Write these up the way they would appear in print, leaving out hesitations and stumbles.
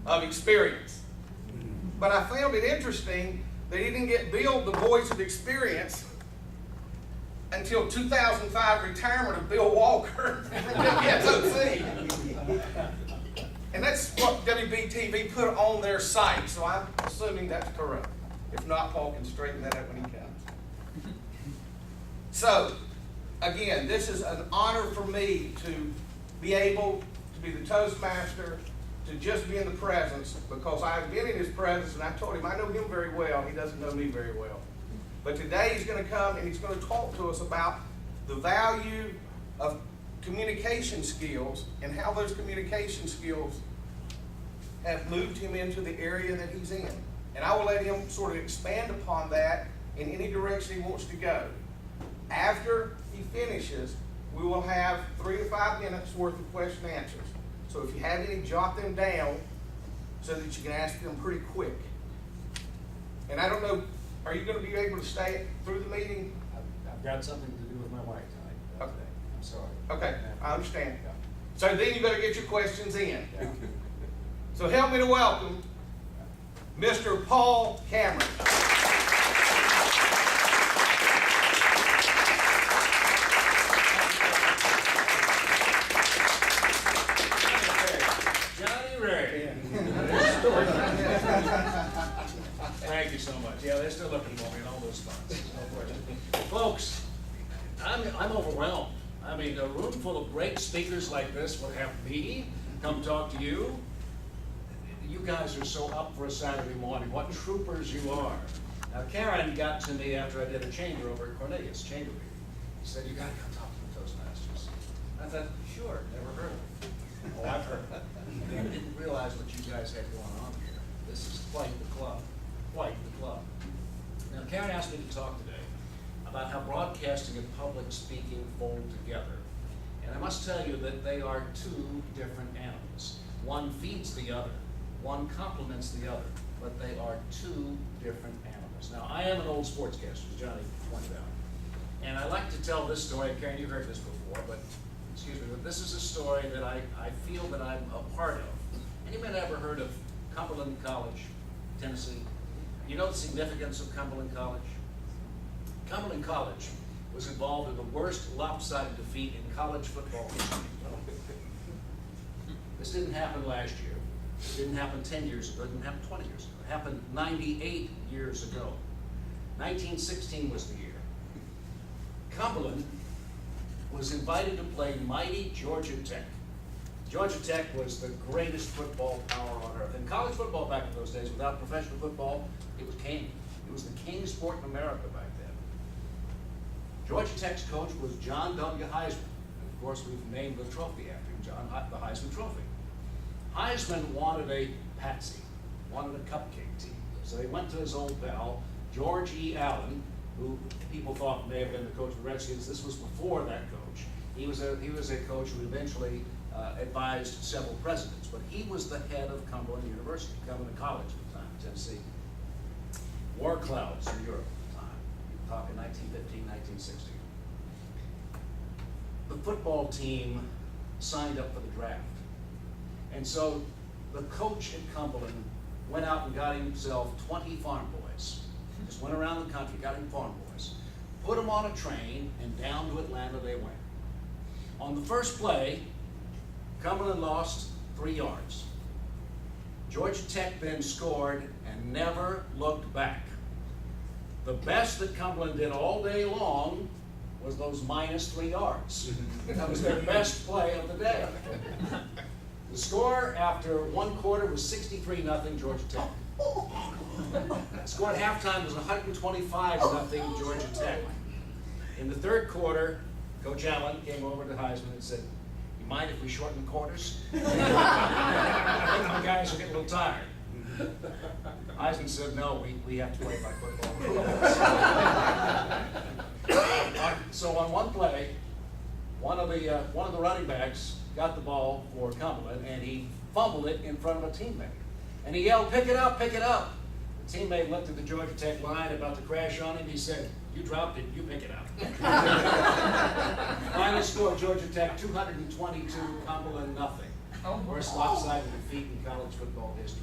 of experience. But I found it interesting that he didn't get billed the voice of experience until 2005 retirement of Bill Walker from WSOC. And that's what WBTV put on their site, so I'm assuming that's correct. If not, Paul can straighten that out when he comes. So, again, this is an honor for me to be able to be the Toastmaster, to just be in the presence, because I've been in his presence, and I told him I know him very well. He doesn't know me very well. But today he's going to come and he's going to talk to us about the value of communication skills and how those communication skills have moved him into the area that he's in. And I will let him sort of expand upon that in any direction he wants to go. After he finishes, we will have 3 to 5 minutes worth of question and answers. So if you have any, jot them down so that you can ask them pretty quick. And I don't know, are you going to be able to stay through the meeting? I've got something to do with my wife tonight. Okay. I'm sorry. Okay, I understand. Yeah. So then you better get your questions in. Yeah. So help me to welcome Mr. Paul Cameron. Johnny Ray. Thank you so much. Yeah, they're still looking for me in all those spots. No question. Folks, I'm overwhelmed. I mean, a room full of great speakers like this would have me come talk to you. You guys are so up for a Saturday morning. What troopers you are. Now, Karen got to me after I did a chamber over at Cornelius, chamber meeting. She said, you got to come talk to the Toastmasters. I thought, sure, never heard of it. Oh, I've heard of it. I didn't realize what you guys had going on here. This is quite the club. Quite the club. Now, Karen asked me to talk today about how broadcasting and public speaking fold together. And I must tell you that they are two different animals. One feeds the other. One complements the other. But they are two different animals. Now, I am an old sportscaster, as Johnny pointed out. And I like to tell this story. Karen, you've heard this before, but excuse me, but this is a story that I feel that I'm a part of. Anybody ever heard of Cumberland College, Tennessee? You know the significance of Cumberland College? Cumberland College was involved in the worst lopsided defeat in college football history. This didn't happen last year. It didn't happen 10 years ago. It didn't happen 20 years ago. It happened 98 years ago. 1916 was the year. Cumberland was invited to play mighty Georgia Tech. Georgia Tech was the greatest football power on earth. And college football back in those days, without professional football, it was king. It was the king sport in America back then. Georgia Tech's coach was John W. Heisman. And of course, we've named the trophy after him, the Heisman Trophy. Heisman wanted a patsy, wanted a cupcake team. So they went to his old pal, George E. Allen, who people thought may have been the coach of the Redskins. This was before that coach. He was a coach who eventually advised several presidents, but he was the head of Cumberland University, Cumberland College at the time, Tennessee. War clouds in Europe at the time. You're talking 1915, 1916. The football team signed up for the draft. And so the coach at Cumberland went out and got himself 20 farm boys. Just went around the country, got him farm boys, put them on a train, and down to Atlanta they went. On the first play, Cumberland lost 3 yards. Georgia Tech then scored and never looked back. The best that Cumberland did all day long was those minus 3 yards. That was their best play of the day. The score after one quarter was 63-0 Georgia Tech. The score at halftime was 125-0 Georgia Tech. In the third quarter, Coach Allen came over to Heisman and said, "You mind if we shorten the quarters? I think the guys are getting a little tired." Heisman said, "No, we have to play by football rules." So on one play, one of the running backs got the ball for Cumberland, and he fumbled it in front of a teammate. And he yelled, "Pick it up, pick it up." The teammate looked at the Georgia Tech line about to crash on him. He said, "You dropped it, you pick it up." Final score, Georgia Tech 222, Cumberland nothing. Worst lopsided defeat in college football history.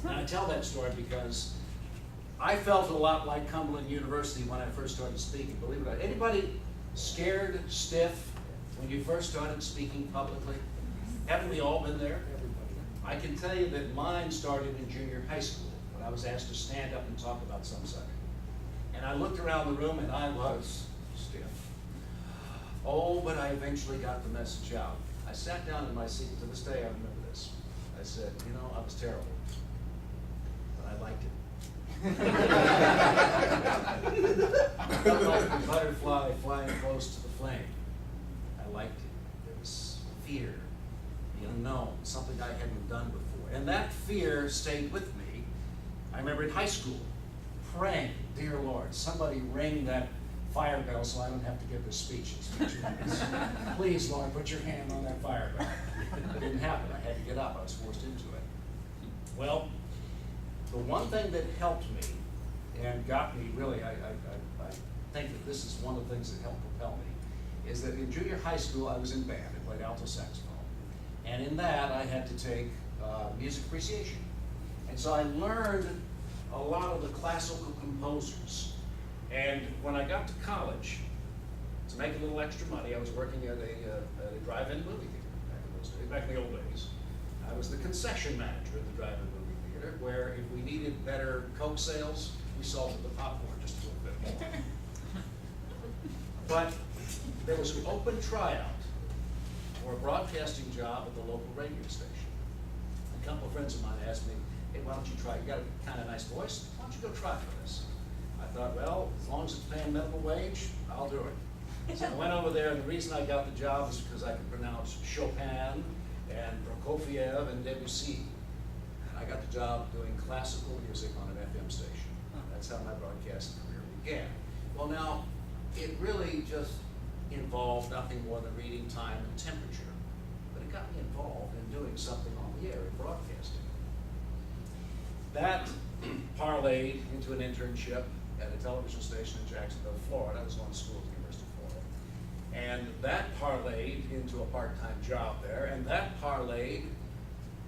And I tell that story because I felt a lot like Cumberland University when I first started speaking, believe it or not. Anybody scared, stiff, when you first started speaking publicly? Haven't we all been there? I can tell you that mine started in junior high school when I was asked to stand up and talk about some subject. And I looked around the room and I was stiff. Oh, but I eventually got the message out. I sat down in my seat. To this day, I remember this. I said, you know, I was terrible, but I liked it. I felt like a butterfly flying close to the flame. I liked it. There was fear, the unknown, something I hadn't done before. And that fear stayed with me. I remember in high school praying, dear Lord, somebody ring that fire bell so I don't have to give this speech in 2 minutes. Please, Lord, put your hand on that fire bell. It didn't happen. I had to get up. I was forced into it. Well, the one thing that helped me and got me really, I think that this is one of the things that helped propel me, is that in junior high school I was in band. I played alto saxophone. And in that I had to take music appreciation. And so I learned a lot of the classical composers. And when I got to college, to make a little extra money, I was working at a drive-in movie theater back in the old days. I was the concession manager at the drive-in movie theater, where if we needed better Coke sales, we salted the popcorn just a little bit more. But there was an open tryout for a broadcasting job at the local radio station. A couple of friends of mine asked me, hey, why don't you try? You got a kind of nice voice. Why don't you go try for this? I thought, well, as long as it's paying minimum wage, I'll do it. So I went over there, and the reason I got the job is because I could pronounce Chopin and Prokofiev and Debussy. And I got the job doing classical music on an FM station. That's how my broadcasting career began. Well, now, it really just involved nothing more than reading time and temperature. But it got me involved in doing something on the air in broadcasting. That parlayed into an internship at a television station in Jacksonville, Florida. I was going to school at the University of Florida. And that parlayed into a part-time job there, and that parlayed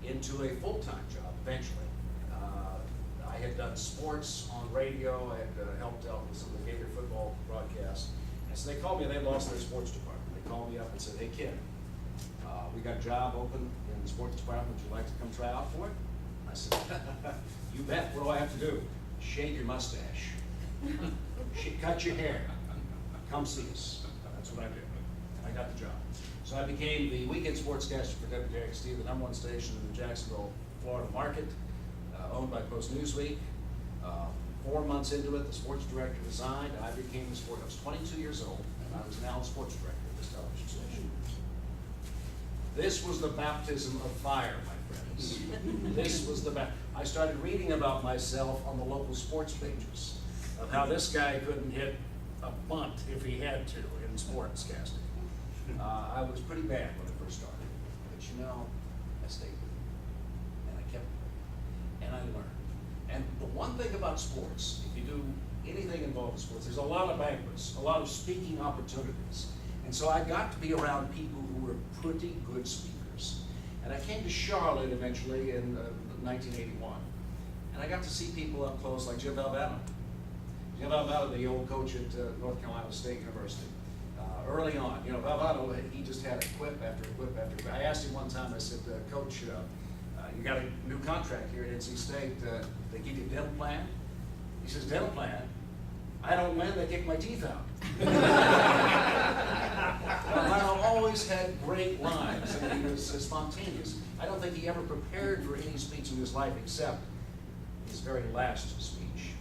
into a full-time job eventually. I had done sports on radio. I had helped out with some of the Gator football broadcasts. And so they called me, and they lost their sports department. They called me up and said, hey, kid, we got a job open in the sports department. Would you like to come try out for it? I said, you bet. What do I have to do? Shave your mustache. Cut your hair. Come see us. That's what I did. And I got the job. So I became the weekend sportscaster for WJXT, the #1 station in the Jacksonville, Florida market, owned by Post Newsweek. 4 months into it, the sports director resigned, and I became the sport. I was 22 years old, and I was now the sports director of this television station. This was the baptism of fire, my friends. This was the I started reading about myself on the local sports pages of how this guy couldn't hit a bunt if he had to in sportscasting. I was pretty bad when I first started, but you know, I stayed with it, and I kept it, and I learned. And the one thing about sports, if you do anything involved in sports, there's a lot of banquets, a lot of speaking opportunities. And so I got to be around people who were pretty good speakers. And I came to Charlotte eventually in 1981. And I got to see people up close like Jim Valvano. Jim Valvano, the old coach at North Carolina State University. Early on, you know, Valvano, he just had a quip after quip after quip. I asked him one time, I said, Coach, you got a new contract here at NC State. They give you a dental plan? He says, dental plan? I don't win, they kick my teeth out. Valvano always had great lines, and he was spontaneous. I don't think he ever prepared for any speech in his life except his very last speech.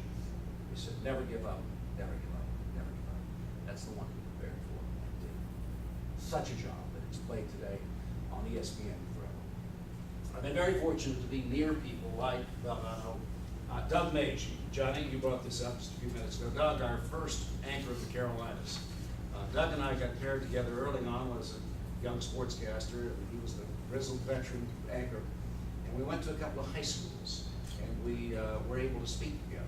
He said, never give up, never give up, never give up. That's the one he prepared for and did. Such a job that it's played today on ESPN forever. I've been very fortunate to be near people like Valvano. Doug Mage, Johnny, you brought this up just a few minutes ago. Doug, our first anchor of the Carolinas. Doug and I got paired together early on as a young sportscaster, and he was the grizzled veteran anchor. And we went to a couple of high schools, and we were able to speak together.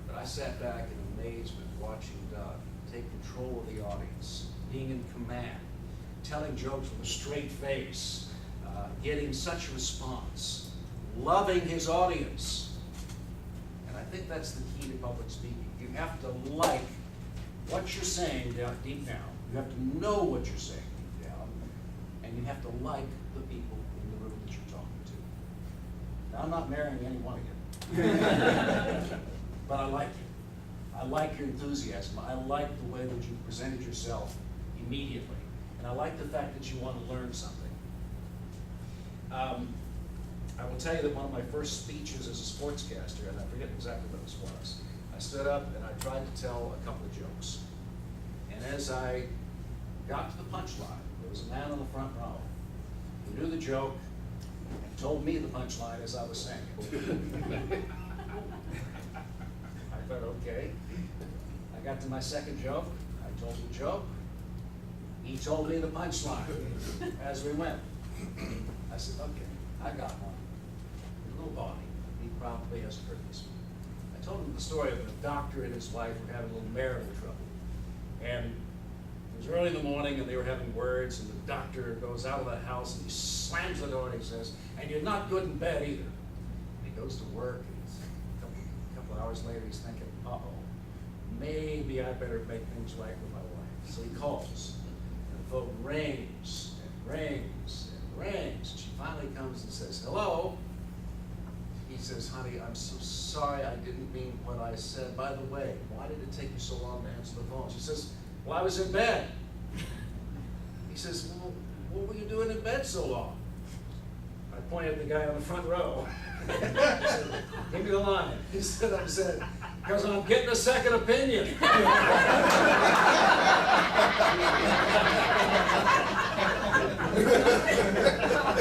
But I sat back in amazement watching Doug take control of the audience, being in command, telling jokes with a straight face, getting such a response, loving his audience. And I think that's the key to public speaking. You have to like what you're saying deep down. You have to know what you're saying deep down. And you have to like the people in the room that you're talking to. Now, I'm not marrying any one of you. But I like you. I like your enthusiasm. I like the way that you presented yourself immediately. And I like the fact that you want to learn something. I will tell you that one of my first speeches as a sportscaster, and I forget exactly what this was, I stood up and I tried to tell a couple of jokes. And as I got to the punchline, there was a man on the front row who knew the joke and told me the punchline as I was saying it. I thought, okay. I got to my second joke. I told the joke. He told me the punchline as we went. I said, okay, I got one. A little body. He probably hasn't heard this one. I told him the story of a doctor and his wife were having a little marital trouble. And it was early in the morning and they were having words, and the doctor goes out of the house and he slams the door and he says, and you're not good in bed either. And he goes to work, and a couple of hours later he's thinking, uh-oh, maybe I better make things right with my wife. So he calls, and the phone rings and rings and rings. She finally comes and says, hello. He says, honey, I'm so sorry, I didn't mean what I said. By the way, why did it take you so long to answer the phone? She says, well, I was in bed. He says, well, what were you doing in bed so long? I pointed at the guy on the front row. I said, give me the line. He said, I said, because I'm getting a second opinion.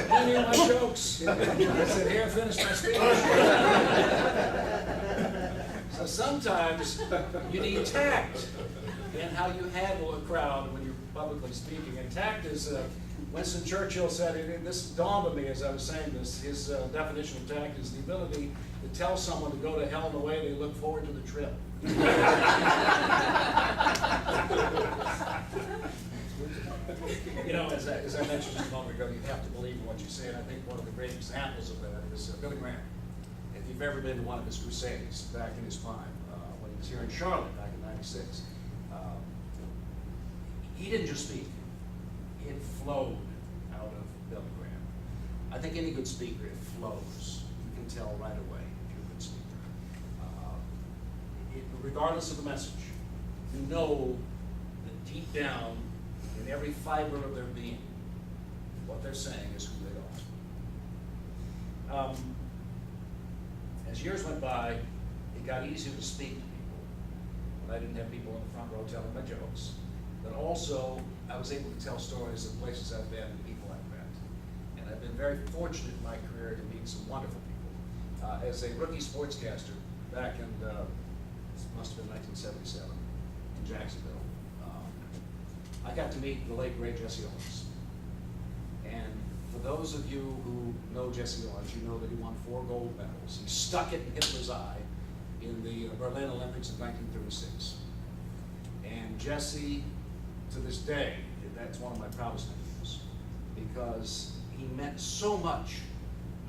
Any of my jokes? I said, here, finish my speech. So sometimes you need tact in how you handle a crowd when you're publicly speaking. And tact is, Winston Churchill said, and this dawned on me as I was saying this, his definition of tact is the ability to tell someone to go to hell in the way they look forward to the trip. You know, as I mentioned just a moment ago, you have to believe in what you say, and I think one of the great examples of that is Billy Graham. If you've ever been to one of his crusades back in his prime, when he was here in Charlotte back in '96, he didn't just speak. It flowed out of Billy Graham. I think any good speaker, it flows. You can tell right away if you're a good speaker. Regardless of the message, you know that deep down in every fiber of their being, what they're saying is who they are. As years went by, it got easier to speak to people when I didn't have people in the front row telling my jokes. But also, I was able to tell stories of places I've been and people I've met. And I've been very fortunate in my career to meet some wonderful people. As a rookie sportscaster back in, it must have been 1977 in Jacksonville, I got to meet the late, great Jesse Owens. And for those of you who know Jesse Owens, you know that he won 4 gold medals. He stuck it in Hitler's eye in the Berlin Olympics of 1936. And Jesse, to this day, that's one of my proudest memories, because he meant so much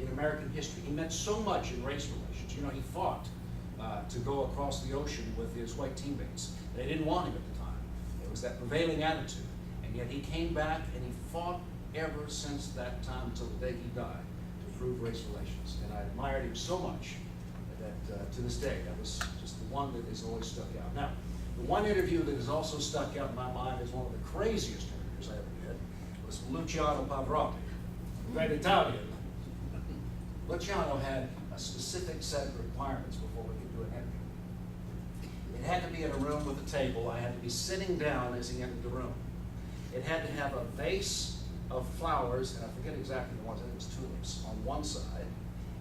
in American history. He meant so much in race relations. You know, he fought to go across the ocean with his white teammates. They didn't want him at the time. It was that prevailing attitude. And yet he came back and he fought ever since that time until the day he died to prove race relations. And I admired him so much that to this day, that was just the one that has always stuck out. Now, the one interview that has also stuck out in my mind is one of the craziest interviews I ever did. It was Luciano Pavarotti, great Italian. Luciano had a specific set of requirements before we could do an interview. It had to be in a room with a table. I had to be sitting down as he entered the room. It had to have a vase of flowers, and I forget exactly the ones, I think it was tulips, on one side.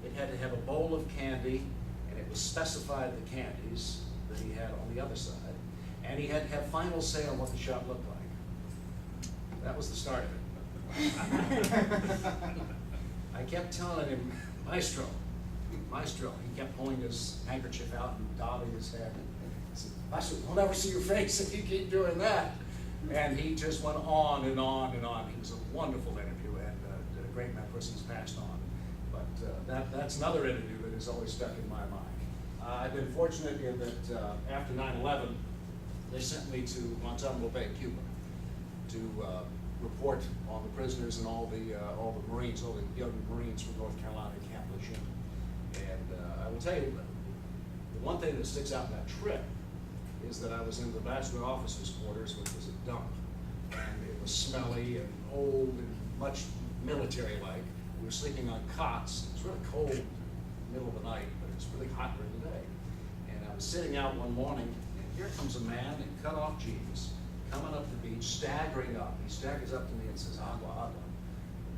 It had to have a bowl of candy, and it was specified the candies that he had on the other side. And he had to have final say on what the shot looked like. That was the start of it. I kept telling him, Maestro. He kept pulling his handkerchief out and dabbing his head. I said, Maestro, we'll never see your face if you keep doing that. And he just went on and on and on. He was a wonderful interview and a great member. course, he's passed on. But that's another interview that has always stuck in my mind. I've been fortunate in that after 9/11, they sent me to Guantanamo Bay, Cuba, to report on the prisoners and all the Marines, all the young Marines from North Carolina at Camp Lejeune. And I will tell you, the one thing that sticks out in that trip is that I was in the bachelor officers' quarters, which was a dump, and it was smelly and old and much military-like. We were sleeping on cots. It was really cold in the middle of the night, but it was really hot during the day. And I was sitting out one morning, and here comes a man in cut-off jeans, coming up the beach, staggering up. He staggers up to me and says, "Agua, agua."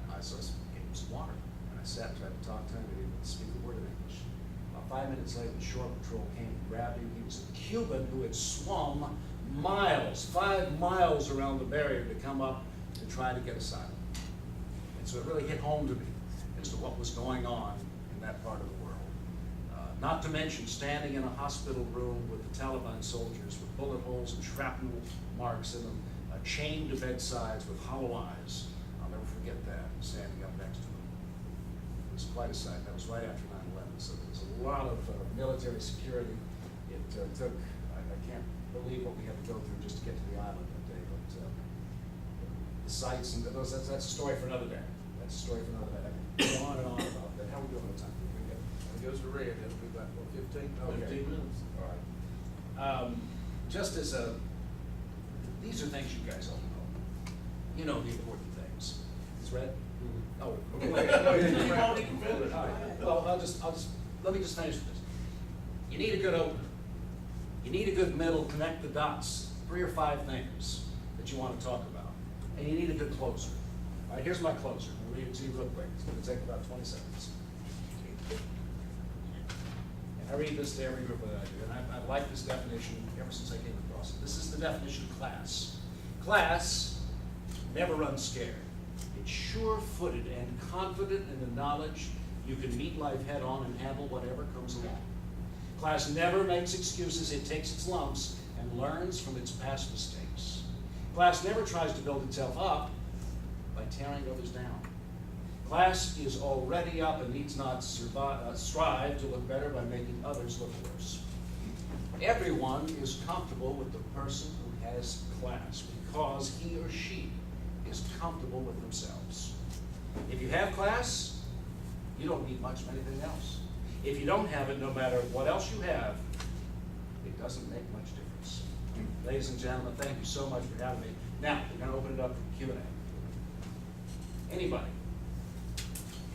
And I gave him some water. And I sat and tried to talk to him, but he didn't speak a word of English. About 5 minutes later, the shore patrol came and grabbed him. He was a Cuban who had swum miles, 5 miles around the barrier to come up to try to get asylum. And so it really hit home to me as to what was going on in that part of the world. Not to mention standing in a hospital room with the Taliban soldiers with bullet holes and shrapnel marks in them, chained to bedsides with hollow eyes. I'll never forget that, standing up next to them. It was quite a sight. That was right after 9/11, so there was a lot of military security. It took, I can't believe what we had to go through just to get to the island that day, but the sights and that's a story for another day. That's a story for another day. I can go on and on about that. How are we doing on time? It goes to red, it'll be about 15 Okay. minutes. All right. Just as these are things you guys all know. You know the important things. It's red? Oh, okay. You've already concluded. All right. Well, let me just finish with this. You need a good opener. You need a good middle, connect the dots, 3 or 5 things that you want to talk about. And you need a good closer. All right, here's my closer. I'll read it to you real quick. It's going to take about 20 seconds. I read this to every group that I do, and I've liked this definition ever since I came across it. This is the definition of class. Class never runs scared. It's sure-footed and confident in the knowledge you can meet life head-on and handle whatever comes along. Class never makes excuses. It takes its lumps and learns from its past mistakes. Class never tries to build itself up by tearing others down. Class is already up and needs not strive to look better by making others look worse. Everyone is comfortable with the person who has class because he or she is comfortable with themselves. If you have class, you don't need much of anything else. If you don't have it, no matter what else you have, it doesn't make much difference. Ladies and gentlemen, thank you so much for having me. Now, we're going to open it up for Q&A. Anybody?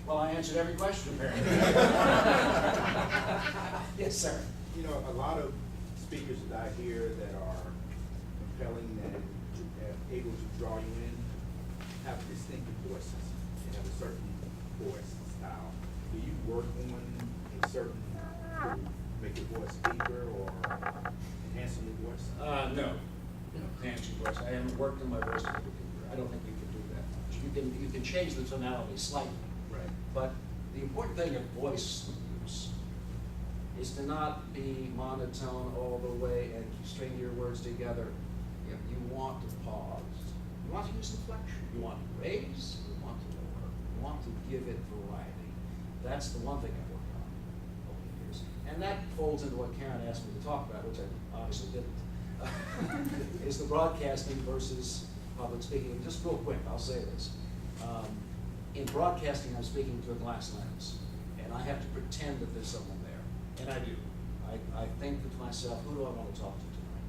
Well, I answered every question, apparently. Yes, sir. You know, a lot of speakers that I hear that are compelling and able to draw you in have distinctive voices. They have a certain voice style. Do you work on a certain to make your voice deeper or enhancing your voice? No. Enhancing voice. I haven't worked on my voice to make it deeper. I don't think you can do that much. You can change the tonality slightly. Right. But the important thing of voice use is to not be monotone all the way and string your words together. You want to pause. You want to use inflection. You want to raise. You want to lower. You want to give it variety. That's the one thing I've worked on over the years. And that folds into what Karen asked me to talk about, which I obviously didn't, is the broadcasting versus public speaking. Just real quick, I'll say this. In broadcasting, I'm speaking to a glass lens, and I have to pretend that there's someone there, and I do. I think to myself, who do I want to talk to tonight?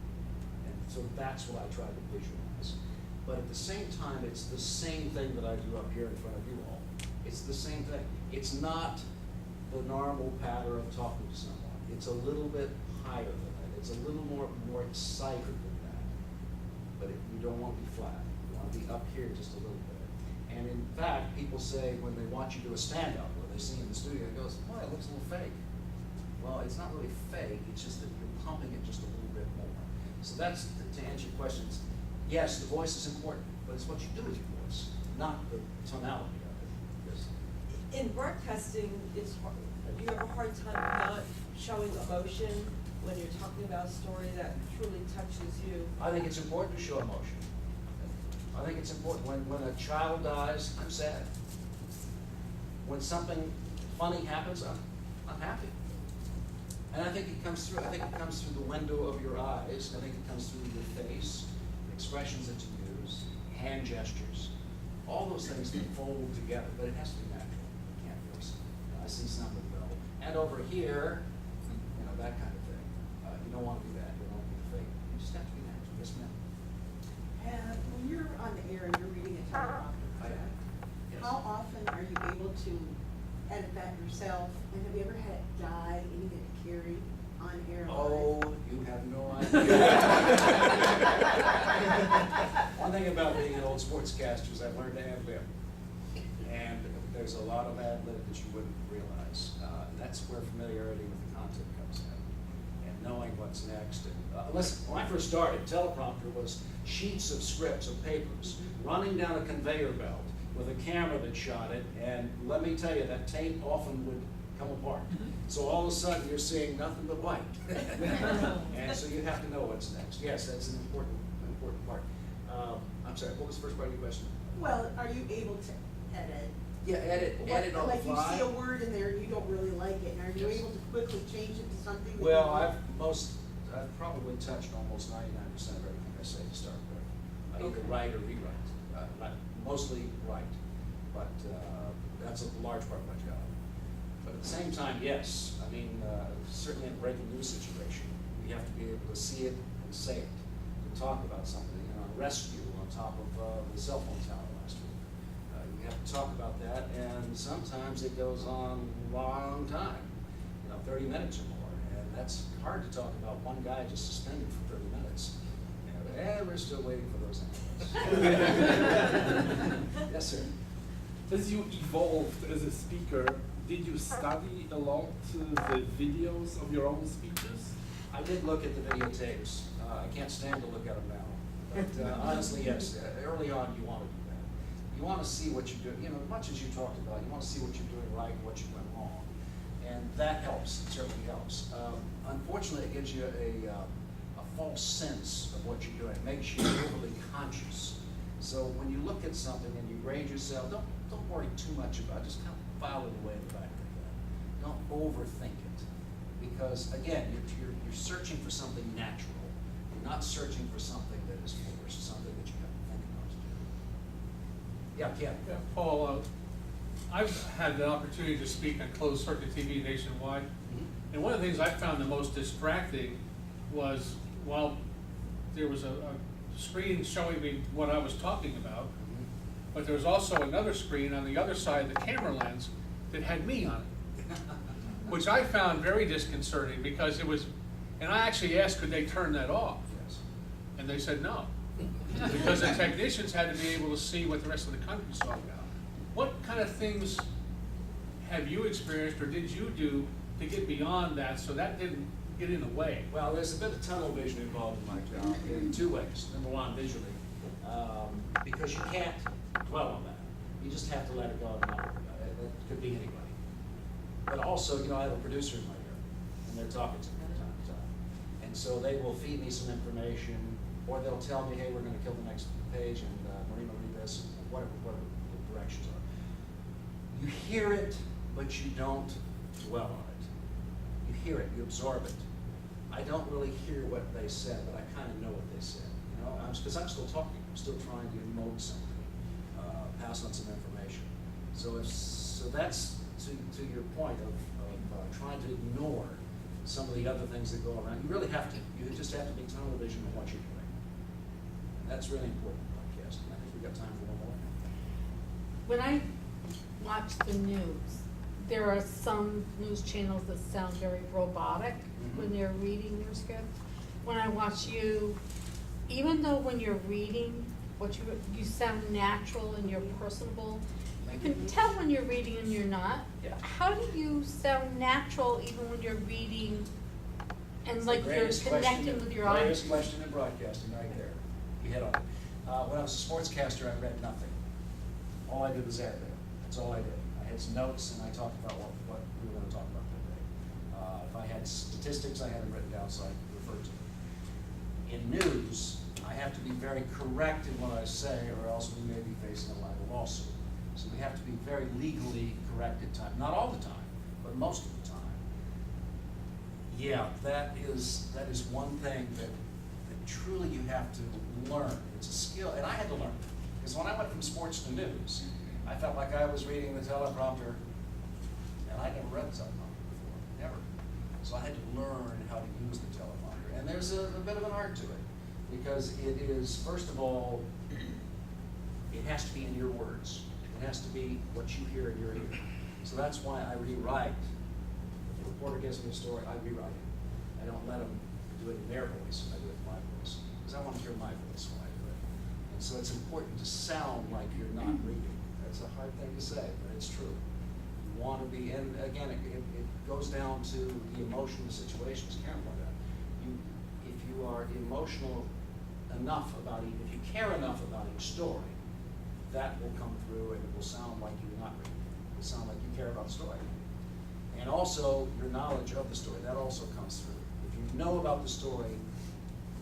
And so that's what I try to visualize. But at the same time, it's the same thing that I do up here in front of you all. It's the same thing. It's not the normal pattern of talking to someone. It's a little bit higher than that. It's a little more excited than that. But you don't want to be flat. You want to be up here just a little bit. And in fact, people say when they watch you do a stand-up, or they see you in the studio, it goes, boy, it looks a little fake. Well, it's not really fake, it's just that you're pumping it just a little bit more. So that's, to answer your questions, yes, the voice is important, but it's what you do with your voice, not the tonality of it. Yes. In broadcasting, do you have a hard time not showing emotion when you're talking about a story that truly touches you? I think it's important to show emotion. I think it's important. When a child dies, I'm sad. when something funny happens, I'm happy. And I think it comes through. I think it comes through the window of your eyes. I think it comes through your face, expressions that you use, hand gestures. All those things can fold together, but it has to be natural. You can't force it. I see some that will. And over here, that kind of thing. You don't want to do that. You don't want to be fake. You just have to be natural. Yes, ma'am. And when you're on the air and you're reading a teleprompter, Yes. how often are you able to edit that yourself? And have you ever had it die and you had to carry on air? Oh, you have no idea. One thing about being an old sportscaster is I've learned to ad-lib. And there's a lot of ad-lib that you wouldn't realize. And that's where familiarity with the content comes in. And knowing what's next. And, listen, when I first started, teleprompter was sheets of scripts of papers running down a conveyor belt with a camera that shot it. And let me tell you, that tape often would come apart. So all of a sudden, you're seeing nothing but white. And so you have to know what's next. Yes, that's an important part. I'm sorry, what was the first part of your question? Well, are you able to edit? Yeah, edit on the Like you fly. see a word in there and you don't really like it, and are you Yes. able to quickly change it to something? that Well, you like? I've probably touched almost 99% of everything I say to start with. I either Okay. write or rewrite. Mostly write, but that's a large part of my job. But at the same time, yes, I mean, certainly in a breaking news situation, you have to be able to see it and say it, to talk about something, a rescue on top of the cell phone tower last week. You have to talk about that, and sometimes it goes on a long time, 30 minutes or more, and that's hard to talk about one guy just suspended for 30 minutes. And we're still waiting for those animals. Yes, sir. As you evolved as a speaker, did you study a lot the videos of your own speeches? I did look at the videotapes. I can't stand to look at them now. But honestly, yes, early on you want to do that. You want to see what you're doing. As much as you talked about, you want to see what you're doing right and what you're doing wrong. And that helps. It certainly helps. Unfortunately, it gives you a false sense of what you're doing. It makes you overly conscious. So when you look at something and you grade yourself, don't worry too much about it. Just kind of file it away in the back of your head. Don't overthink it. Because again, you're searching for something natural. You're not searching for something that is forced, something that you have to think about to do. Yeah, Ken. Yeah, Paul, I've had the opportunity to speak on closed circuit TV nationwide. And one of the things I found the most distracting was while there was a screen showing me what I was talking about, but there was also another screen on the other side of the camera lens that had me on it, which I found very disconcerting because it was, and I actually asked, could they turn that off? Yes. And they said no, because the technicians had to be able to see what the rest of the country saw now. What kind of things have you experienced or did you do to get beyond that so that didn't get in the way? Well, there's a bit of tunnel vision involved in my job in two ways. Number one, visually, because you can't dwell on that. You just have to let it go. It could be anybody. But also, I have a producer in my ear, and they're talking to me from time to time. And so they will feed me some information, or they'll tell me, hey, we're going to kill the next page, and Marina, read this, and whatever the directions are. You hear it, but you don't dwell on it. You hear it, you absorb it. I don't really hear what they said, but I kind of know what they said. Because I'm still talking, I'm still trying to emote something, pass on some information. So that's to your point of trying to ignore some of the other things that go around. You really have to. You just have to be tunnel vision on what you're doing. And that's really important in broadcasting. I think we've got time for one more. When I watch the news, there are some news channels that sound very robotic when they're reading their script. When I watch you, even though when you're reading, you sound natural and you're personable, you can tell when you're reading and you're not. Yeah. How do you sound natural even when you're reading and It's like the you're greatest connecting question with your Greatest audience? question in broadcasting, right there. You hit on it. When I was a sportscaster, I read nothing. All I did was ad lib. That's all I did. I had some notes and I talked about what we were going to talk about that day. If I had statistics, I had them written down so I could refer to them. In news, I have to be very correct in what I say, or else we may be facing a libel lawsuit. So we have to be very legally correct at times, not all the time, but most of the time. Yeah, that is one thing that truly you have to learn. It's a skill, and I had to learn. Because when I went from sports to news, I felt like I was reading the teleprompter, and I'd never read the teleprompter before, never. So I had to learn how to use the teleprompter. And there's a bit of an art to it, because it is, first of all, it has to be in your words. It has to be what you hear in your ear. So that's why I rewrite. If a reporter gives me a story, I rewrite it. I don't let them do it in their voice, I do it in my voice. Because I want to hear my voice when I do it. And so it's important to sound like you're not reading. That's a hard thing to say, but it's true. You want to be, and again, it goes down to the emotional situations Karen pointed out. If you are emotional enough about it, if you care enough about each story, that will come through and it will sound like you're not reading. It will sound like you care about the story. And also, your knowledge of the story, that also comes through. If you know about the story,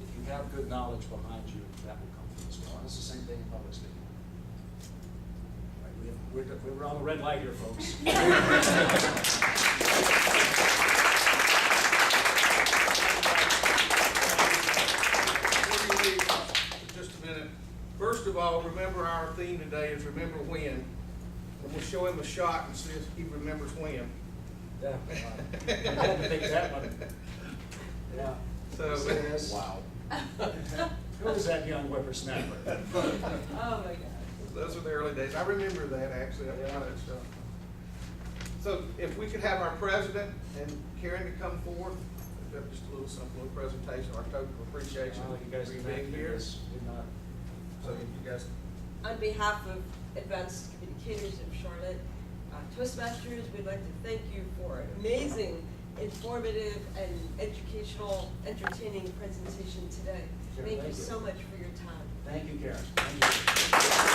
if you have good knowledge behind you, that will come through as well. And it's the same thing in public speaking. Right, we're on the red light here, folks. Before you leave, just a minute. First of all, remember our theme today is remember when. And we'll show him a shot and see if he remembers when. Yeah, I didn't think that one. Yeah. So, See this? wow. Who was that young whippersnapper? Oh, my God. Those are the early days. I remember that actually. I got it, so. So if we could have our president and Karen to come forward, we've got just a little simple presentation, our token of appreciation Oh, you guys for can being make here. this. Did not. So you guys, On behalf of Advanced Communicators of Charlotte, Toastmasters, we'd like to thank you for an amazing, informative, and educational, entertaining presentation today. Sure, Thank you thank you. so much for your time. Thank you, Karen. Thank you.